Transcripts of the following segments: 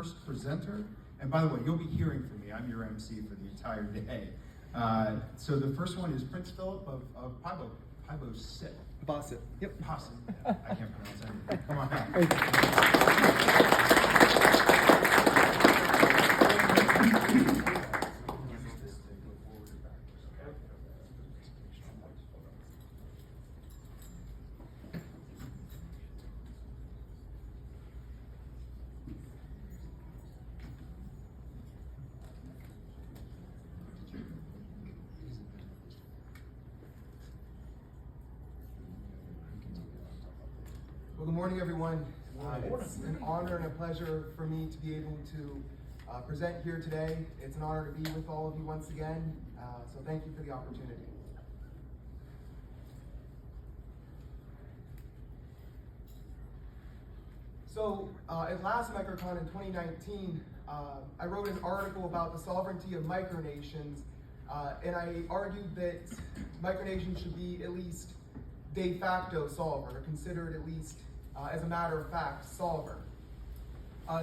First presenter, and by the way, you'll be hearing from me. I'm your MC for the entire day. So the first one is Prince Phillip of Pibosip. Bossit. Yep. Bossit. I can't pronounce anything. Come on out. Well, good morning, everyone. It's an honor and a pleasure for me to be able to present here today. It's an honor to be with all of you once again, so thank you for the opportunity. So, at last MicroCon in 2019, I wrote an article about the sovereignty of micronations, and I argued that micronations should be at least de facto sovereign, or considered at least, as a matter of fact, sovereign.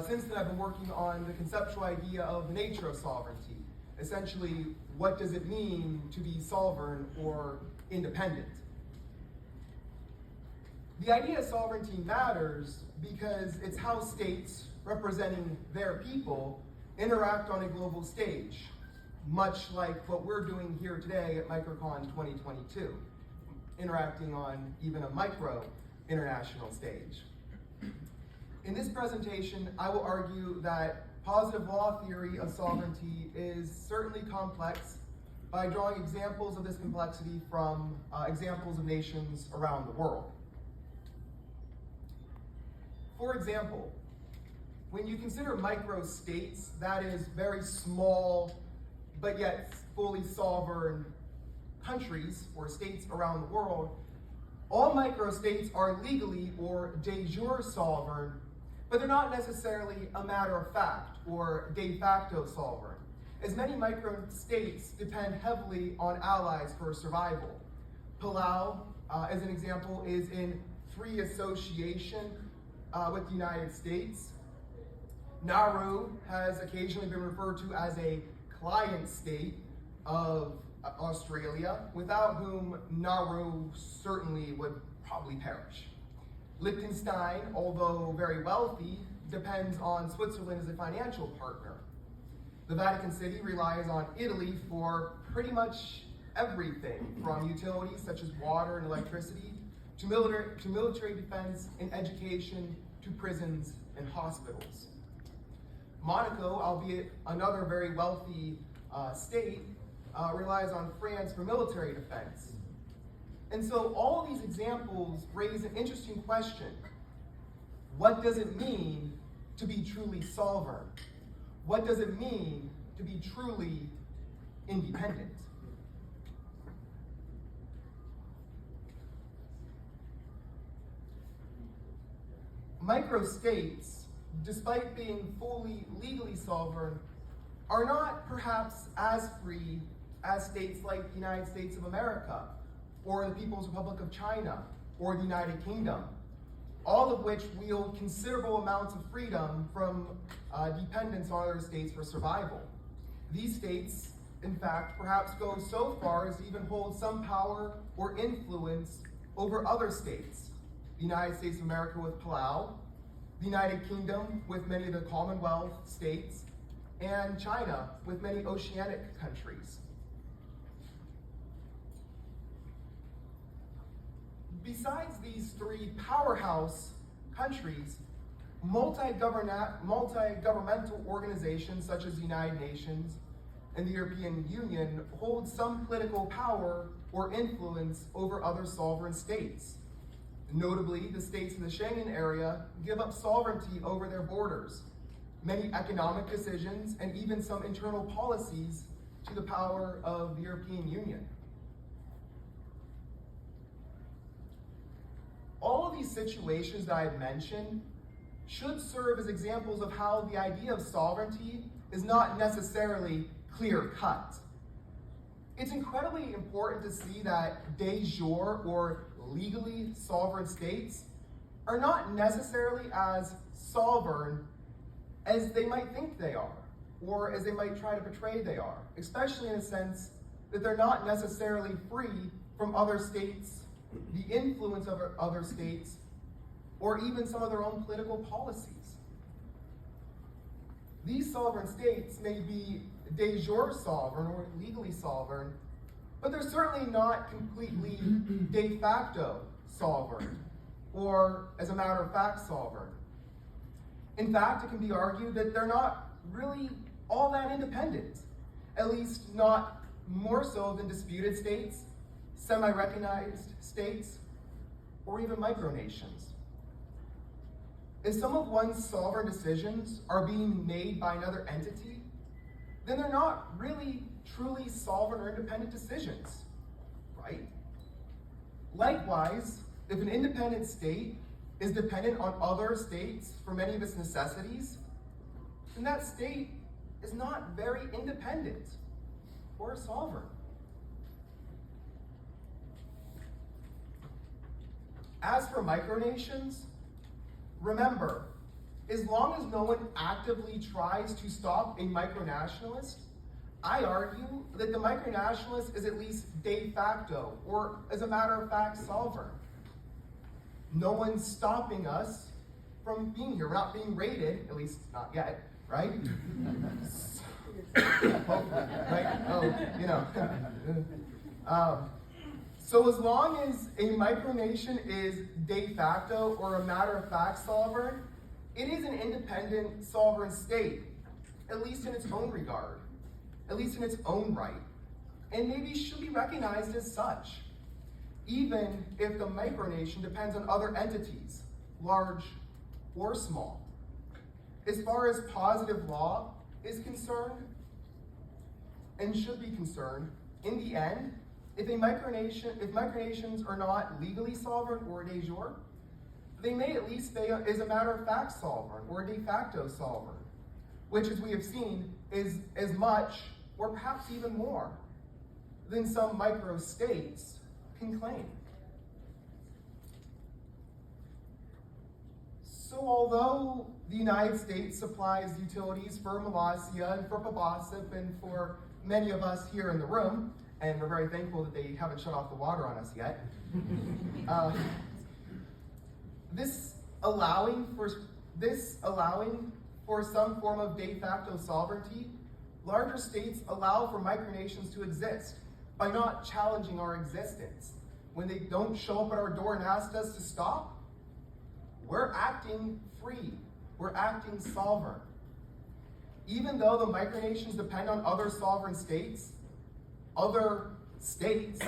Since then, I've been working on the conceptual idea of the nature of sovereignty. Essentially, what does it mean to be sovereign or independent? The idea of sovereignty matters because it's how states representing their people interact on a global stage, much like what we're doing here today at MicroCon 2022. Interacting on even a micro international stage. In this presentation, I will argue that positive law theory of sovereignty is certainly complex by drawing examples of this complexity from examples of nations around the world. For example, when you consider micro-states, that is very small but yet fully sovereign countries or states around the world, all microstates are legally or de jure sovereign, but they're not necessarily a matter of fact or de facto sovereign, as many microstates depend heavily on allies for survival. Palau, as an example, is in free association with the United States. Nauru has occasionally been referred to as a client state of Australia, without whom Nauru certainly would probably perish. Liechtenstein, although very wealthy, depends on Switzerland as a financial partner. The Vatican City relies on Italy for pretty much everything, from utilities such as water and electricity, to military defense and education, to prisons and hospitals. Monaco, albeit another very wealthy state, relies on France for military defense. And so all these examples raise an interesting question. What does it mean to be truly sovereign? What does it mean to be truly independent? Microstates, despite being fully legally sovereign, are not perhaps as free as states like the United States of America, or the People's Republic of China, or the United Kingdom, all of which wield considerable amounts of freedom from dependence on other states for survival. These states, in fact, perhaps go so far as to even hold some power or influence over other states. The United States of America with Palau, the United Kingdom with many of the Commonwealth states, and China with many oceanic countries. Besides these three powerhouse countries, multi-governmental organizations such as the United Nations and the European Union hold some political power or influence over other sovereign states. Notably, the states in the Schengen area give up sovereignty over their borders, many economic decisions, and even some internal policies to the power of the European Union. All of these situations that I've mentioned should serve as examples of how the idea of sovereignty is not necessarily clear-cut. It's incredibly important to see that de jure or legally sovereign states are not necessarily as sovereign as they might think they are, or as they might try to portray they are, especially in a sense that they're not necessarily free from other states, the influence of other states, or even some of their own political policies. These sovereign states may be de jure sovereign or legally sovereign, but they're certainly not completely de facto sovereign, or as a matter of fact sovereign. In fact, it can be argued that they're not really all that independent, at least not more so than disputed states, semi-recognized states, or even micronations. If some of one's sovereign decisions are being made by another entity, then they're not really truly sovereign or independent decisions, right? Likewise, if an independent state is dependent on other states for many of its necessities, then that state is not very independent or sovereign. As for micronations, remember, as long as no one actively tries to stop a micronationalist, I argue that the micronationalist is at least de facto, or as a matter of fact, sovereign. No one's stopping us from being here. We're not being raided, at least not yet, right? Right? Oh, you know. So as long as a micronation is de facto or a matter of fact sovereign, it is an independent sovereign state, at least in its own regard, at least in its own right, and maybe should be recognized as such, even if the micronation depends on other entities, large or small. As far as positive law is concerned, and should be concerned, in the end, if micronations are not legally sovereign or de jure, they may at least stay as a matter of fact sovereign or de facto sovereign, which, as we have seen, is as much or perhaps even more than some micro-states can claim. So although the United States supplies utilities for Malaysia and for Pabasip and for many of us here in the room, and we're very thankful that they haven't shut off the water on us yet, this allowing for some form of de facto sovereignty, larger states allow for micronations to exist by not challenging our existence. When they don't show up at our door and ask us to stop, we're acting free, we're acting sovereign. Even though the micronations depend on other sovereign states, other states,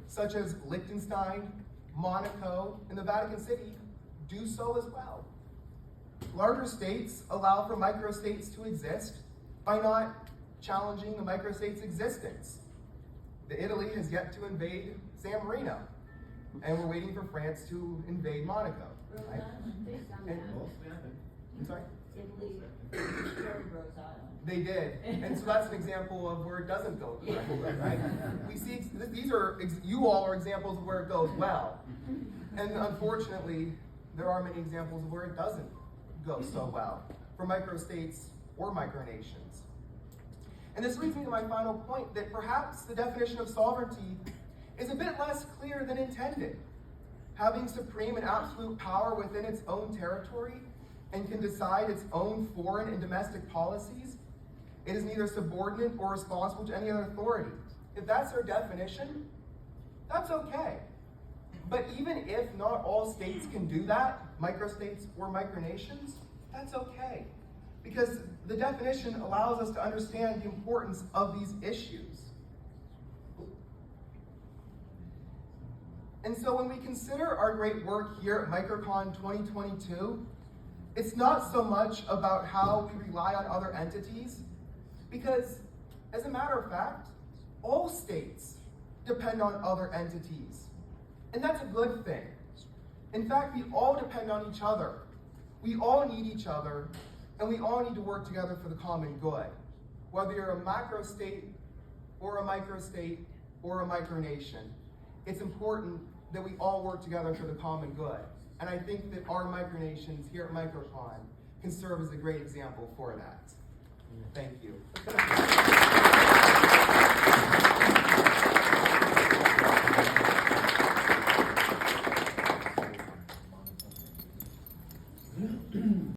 such as Liechtenstein, Monaco, and the Vatican City, do so as well. Larger states allow for microstates to exist by not challenging the microstate's existence. Italy has yet to invade San Marino, and we're waiting for France to invade Monaco. Right? I'm sorry? Italy shared Rhode Island. They did, and so that's an example of where it doesn't go well, right? We see you all are examples of where it goes well, and unfortunately, there are many examples of where it doesn't go so well for microstates or micronations. And this leads me to my final point, that perhaps the definition of sovereignty is a bit less clear than intended. Having supreme and absolute power within its own territory and can decide its own foreign and domestic policies, it is neither subordinate or responsible to any other authority. If that's their definition, that's okay. But even if not all states can do that, microstates or micronations, that's okay. Because the definition allows us to understand the importance of these issues. And so when we consider our great work here at MicroCon 2022, it's not so much about how we rely on other entities, because as a matter of fact, all states depend on other entities. And that's a good thing. In fact, we all depend on each other. We all need each other, and we all need to work together for the common good. Whether you're a macro state or a microstate or a micronation, it's important that we all work together for the common good. And I think that our micronations here at MicroCon can serve as a great example for that. Thank you. Okay.